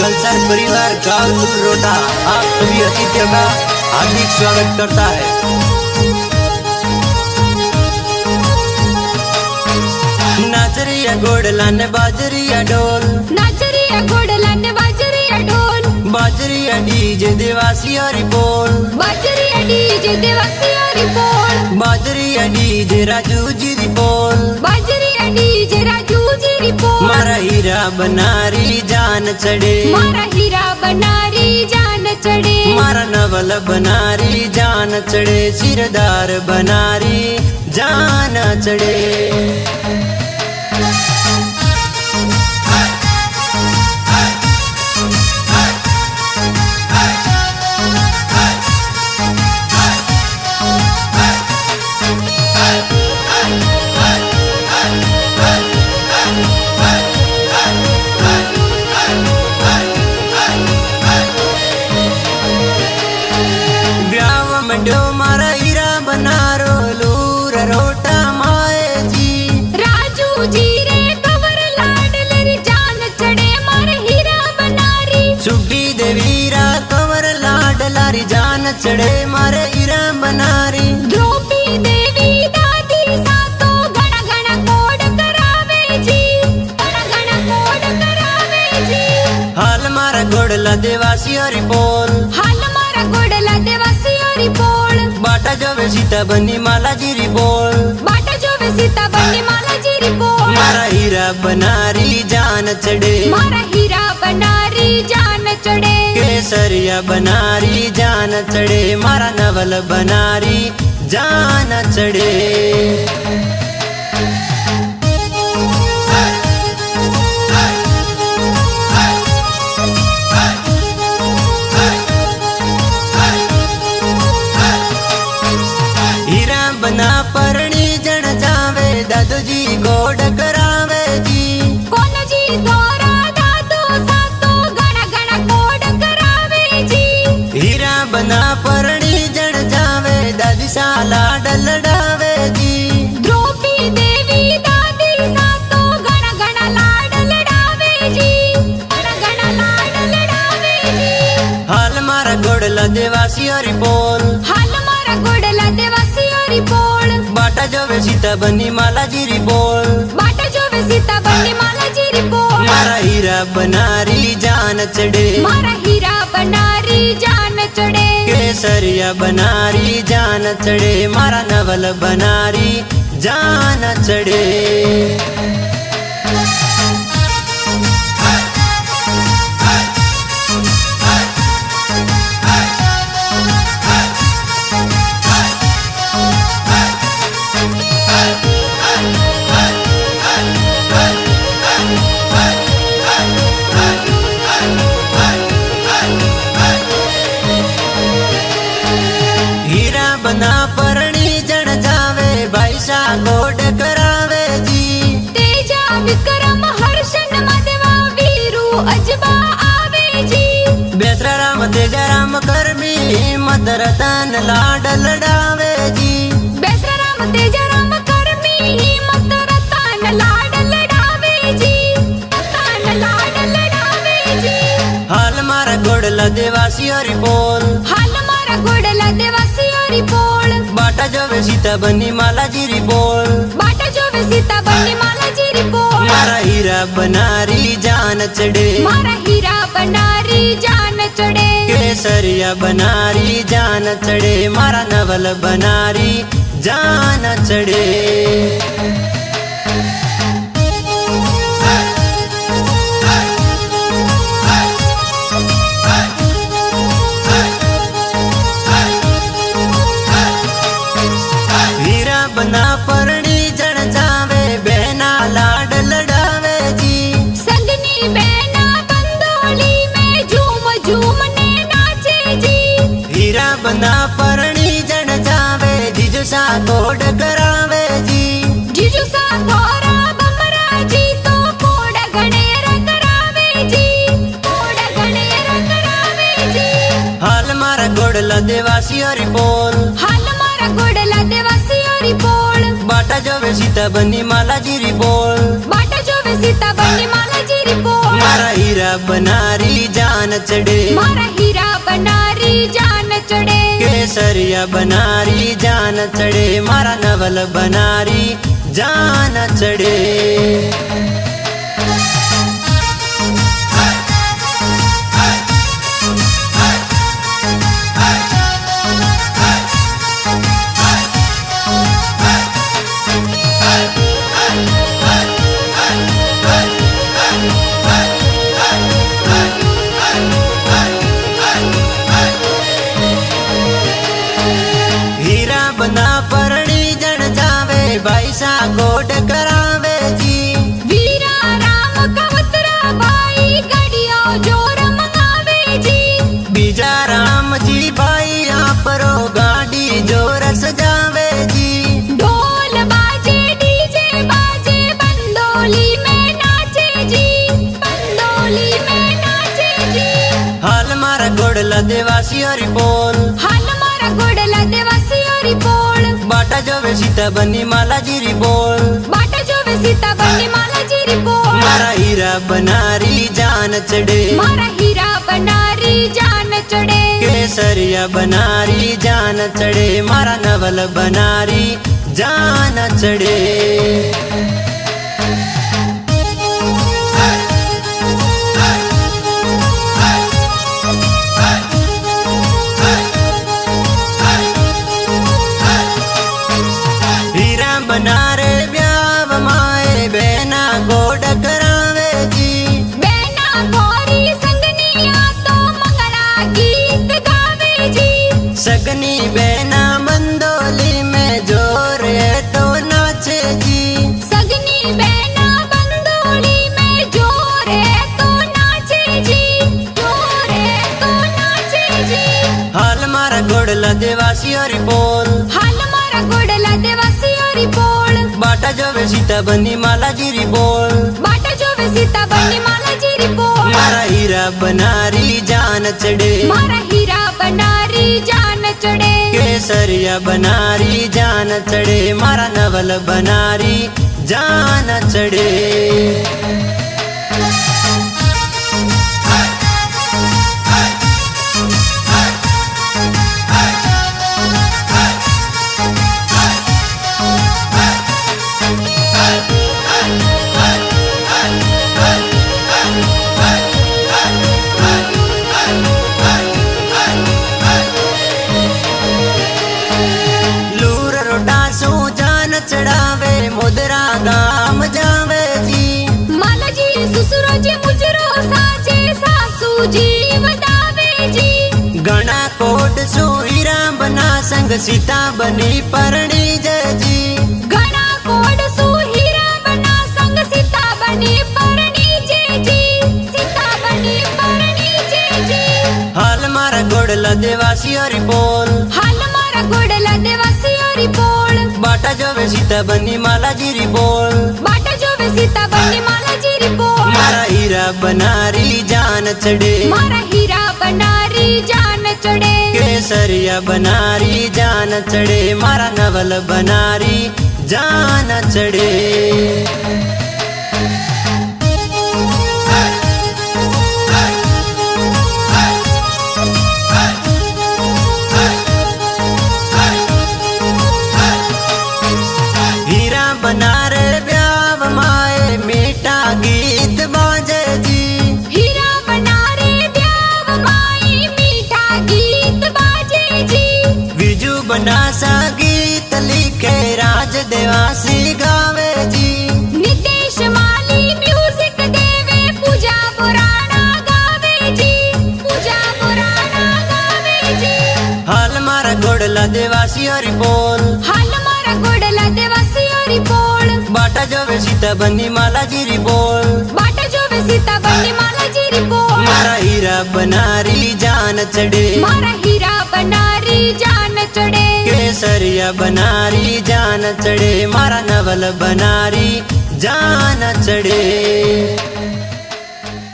गलसर परिवार गावतूर रोटा आप सभी अतिथियों का हार्दिक स्वागत करता है। नाचरिया गोडला ने बाजरिया ढोल, नाचरिया गोडला ने बाजरिया ढोल, बाजरिया डीजे देवासी और बोल, बाजरिया डीजे देवासी और बोल, बाजरिया डीजे राजू जी बोल, बाजरिया डीजे राजू जी बोल। मारा हीरा बनारी जान चढ़े, मारा हीरा बनारी जान चढ़े, मारा नवल बनारी जान चढ़े, सिरदार बनारी जान चढ़े। मारा हीरा बनारो लूर रोटा माए जी, राजू जी रे कवर लाडलरी जान चढ़े, मारे हीरा बनारी। सुखी देवीरा कवर लाडलारी जान चढ़े, मारे हीरा बनारी। द्रौपदी देवी दादी सातो घना घना कोड करावे जी, घना घना कोड करावे जी। हाल मारा गोडला देवासी और बोल, हाल मारा गोडला देवासी और बोल, बाटा जोवे सीता बनी माला जीरी बोल, बाटा जोवे सीता बनी माला जीरी बोल। मारा हीरा बनारी जान चढ़े, मारा हीरा बनारी जान चढ़े, केसरिया बनारी जान चढ़े, मारा नवल बनारी जान चढ़े। बना परणी जन जावे, दादू जी गोड करावे जी, कौन जी तोरा दादू सातो घना घना कोड करावे जी। हीरा बना परणी जन जावे, दादी साला डलडावे जी, द्रौपदी देवी दादी सातो घना घना लाड लडावे जी, घना घना लाड लडावे जी। हाल मारा गोडला देवासी और बोल, हाल मारा गोडला देवासी और बोल, बाटा जोवे सीता बनी माला जीरी बोल, बाटा जोवे सीता बनी माला जीरी बोल। मारा हीरा बनारी जान चढ़े, मारा हीरा बनारी जान चढ़े, केसरिया बनारी जान चढ़े, मारा नवल बनारी जान चढ़े। बना परणी जन जावे, भाई सा गोड करावे जी, तेजा विक्रम हर्षन मदेवा वीरू अजबा आवे जी। बेसरा राम तेजा राम करमी मत रतन लाड लडावे जी, बेसरा राम तेजा राम करमी मत रतन लाड लडावे जी, रतन लाड लडावे जी। हाल मारा गोडला देवासी और बोल, हाल मारा गोडला देवासी और बोल, बाटा जोवे सीता बनी माला जीरी बोल, बाटा जोवे सीता बनी माला जीरी बोल। मारा हीरा बनारी जान चढ़े, मारा हीरा बनारी जान चढ़े, केसरिया बनारी जान चढ़े, मारा नवल बनारी जान चढ़े। बना परणी जन जावे, बहना लाड लडावे जी, संगनी बहना बंदोली में झूम झूम ने नाचे जी। हीरा बना परणी जन जावे, जीजू सा गोड करावे जी, जीजू सा गोरा बमरा जी तो कोड गणेर करावे जी, कोड गणेर करावे जी। हाल मारा गोडला देवासी और बोल, हाल मारा गोडला देवासी और बोल, बाटा जोवे सीता बनी माला जीरी बोल, बाटा जोवे सीता बनी माला जीरी बोल। મારા હીરા બનારી જાન ચડે મારા હીરા બનારી જાન ચડે કેસરિયા બનારી જાન ચડે મારા નવલ બનારી જાન ચડે बना परणी जन जावे भाई सा गोड करावे जी वीरा राम कवतरा भाई गड़ियो जोर मंगावे जी बीजा राम जी भाई आप रो गाड़ी जोर सजावे जी ढोल बाजे डीजे बाजे बंदोली में नाचे जी बंदोली में नाचे जी हाल मारा गोडला देवासी हरी बोल हाल मारा गोडला देवासी हरी बोल बाटा जोवे सीता बनी माला जीरी बोल बाटा जोवे सीता बनी माला जीरी बोल मारा हीरा बनारी जान चढ़े मारा हीरा बनारी जान चढ़े केसरिया बनारी जान चढ़े मारा नवल बनारी जान चढ़े बनारे ब्याव माए बेना गोड करावे जी बेना गोरी संगनिया तो मंगला गीत गावे जी सगनी बेना बंदोली में जोर है तो नाचे जी सगनी बेना बंदोली में जोर है तो नाचे जी जोर है तो नाचे जी हाल मारा गोडला देवासी हरी बोल हाल मारा गोडला देवासी हरी बोल बाटा जोवे सीता बनी माला जीरी बोल बाटा जोवे सीता बनी माला जीरी बोल मारा हीरा बनारी जान चढ़े मारा हीरा बनारी जान चढ़े केसरिया बनारी जान चढ़े मारा नवल बनारी जान चढ़े चढ़ावे मुदरा गाम जावे जी माला जी ससुरो जी मुजरो साचे सासू जी वदावे जी गणा कोट सो हीरा बना संग सीता बनी परणी जय जी गणा कोट सो हीरा बना संग सीता बनी परणी जय जी सीता बनी परणी जय जी हाल मारा गोडला देवासी हरी बोल हाल मारा गोडला देवासी हरी बोल बाटा जोवे सीता बनी माला जीरी बोल बाटा जोवे सीता बनी माला जीरी बोल मारा हीरा बनारी जान चढ़े मारा हीरा बनारी जान चढ़े केसरिया बनारी जान चढ़े मारा नवल बनारी जान चढ़े बनारे ब्याव माए मीठा गीत बाजे जी हीरा बनारे ब्याव माए मीठा गीत बाजे जी विजू बना सा गीत लिखे राज देवासी गावे जी नितेश माली म्यूजिक देवे पूजा पुराना गावे जी पूजा पुराना गावे जी हाल मारा गोडला देवासी हरी बोल हाल मारा गोडला देवासी हरी बोल बाटा जोवे सीता बनी माला जीरी बोल बाटा जोवे सीता बनी माला जीरी बोल मारा हीरा बनारी जान चढ़े मारा हीरा बनारी जान चढ़े केसरिया बनारी जान चढ़े मारा नवल बनारी जान चढ़े।